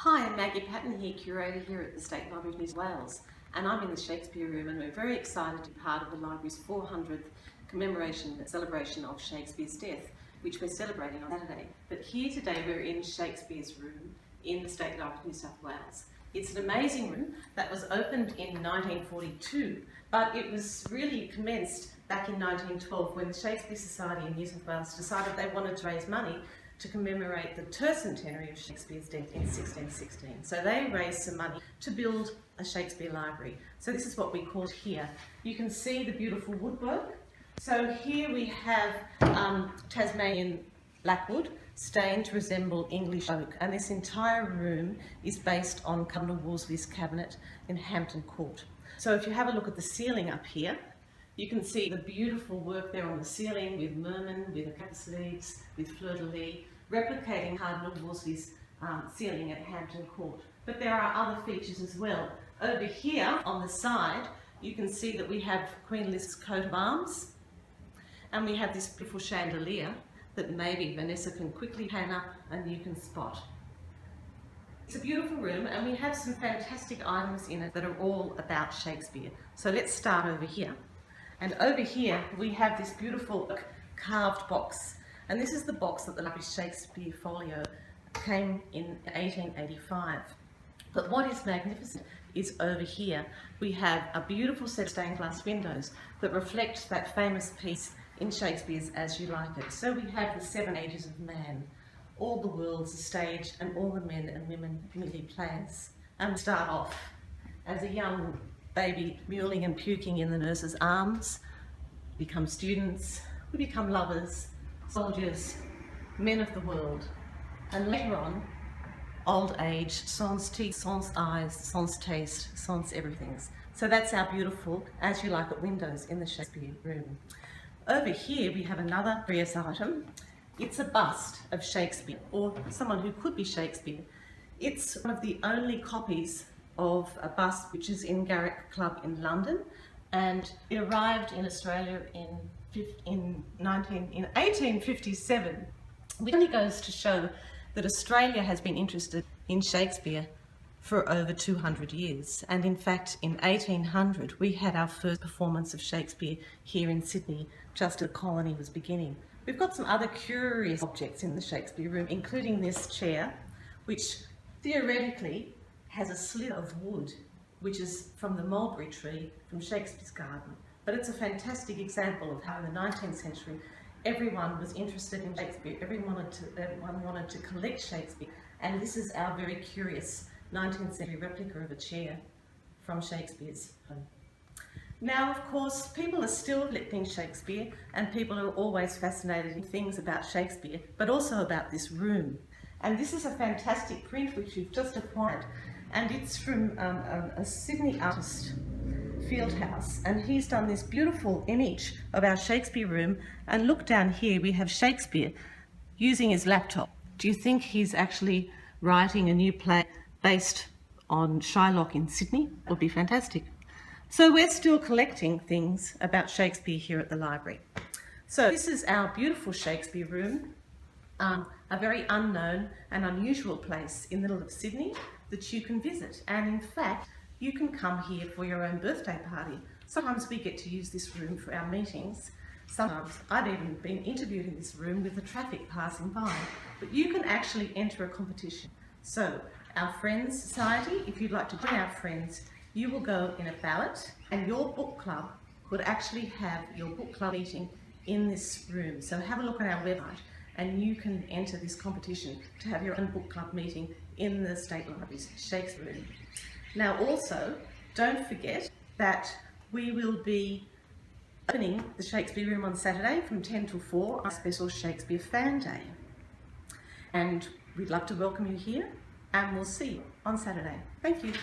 Hi, I'm Maggie Patton here, curator here at the State Library of New South Wales, and I'm in the Shakespeare room, and we're very excited to be part of the library's 400th celebration of Shakespeare's death, which we're celebrating on Saturday. But here today we're in Shakespeare's room in the State Library of New South Wales. It's an amazing room that was opened in 1942, but it was really commenced back in 1912 when the Shakespeare Society in New South Wales decided they wanted to raise money to commemorate the tercentenary of Shakespeare's death in 1616. So they raised some money to build a Shakespeare library. So this is what we call it here. You can see the beautiful woodwork. So here we have Tasmanian blackwood stained to resemble English oak, and this entire room is based on Cardinal Wolsey's cabinet in Hampton Court. So if you have a look at the ceiling up here, you can see the beautiful work there on the ceiling with mermen, with acacia leaves, with fleur-de-lis, replicating Cardinal Wolsey's ceiling at Hampton Court. But there are other features as well. Over here on the side, you can see that we have Queen Elizabeth's coat of arms, and we have this beautiful chandelier that maybe Vanessa can quickly pan up and you can spot. It's a beautiful room, and we have some fantastic items in it that are all about Shakespeare. So let's start over here. And over here we have this beautiful carved box, and this is the box that the Library's Shakespeare folio came in 1885. But what is magnificent is over here we have a beautiful set of stained glass windows that reflect that famous piece in Shakespeare's As You Like It. So we have the 7 ages of man, all the world's a stage, and all the men and women merely players. And we start off as a young baby mewling and puking in the nurse's arms, become students, we become lovers, soldiers, men of the world, and later on, old age, sans teeth, sans eyes, sans taste, sans everything. So that's our beautiful As You Like It windows in the Shakespeare room. Over here we have another curious item. It's a bust of Shakespeare, or someone who could be Shakespeare. It's one of the only copies of a bust which is in Garrick Club in London, and it arrived in Australia in 1857, which only goes to show that Australia has been interested in Shakespeare for over 200 years. And in fact, in 1800, we had our first performance of Shakespeare here in Sydney, just as the colony was beginning. We've got some other curious objects in the Shakespeare room, including this chair, which theoretically has a slit of wood, which is from the mulberry tree from Shakespeare's garden. But it's a fantastic example of how in the 19th century everyone was interested in Shakespeare, everyone wanted to collect Shakespeare, and this is our very curious 19th century replica of a chair from Shakespeare's home. Now, of course, people are still collecting Shakespeare, and people are always fascinated in things about Shakespeare, but also about this room. And this is a fantastic print which we've just acquired, and it's from a Sydney artist, Fieldhouse, and he's done this beautiful image of our Shakespeare room. And look down here, we have Shakespeare using his laptop. Do you think he's actually writing a new play based on Shylock in Sydney? It would be fantastic. So we're still collecting things about Shakespeare here at the library. So this is our beautiful Shakespeare room, a very unknown and unusual place in the middle of Sydney that you can visit. And in fact, you can come here for your own birthday party. Sometimes we get to use this room for our meetings. Sometimes I've even been interviewed in this room with the traffic passing by. But you can actually enter a competition. So our Friends Society, if you'd like to join our friends, you will go in a ballot, and your book club could actually have your book club meeting in this room. So have a look on our website, and you can enter this competition to have your own book club meeting in the State Library's Shakespeare room. Now also, don't forget that we will be opening the Shakespeare room on Saturday from 10 till 4 on a special Shakespeare Fan Day. And we'd love to welcome you here, and we'll see you on Saturday. Thank you.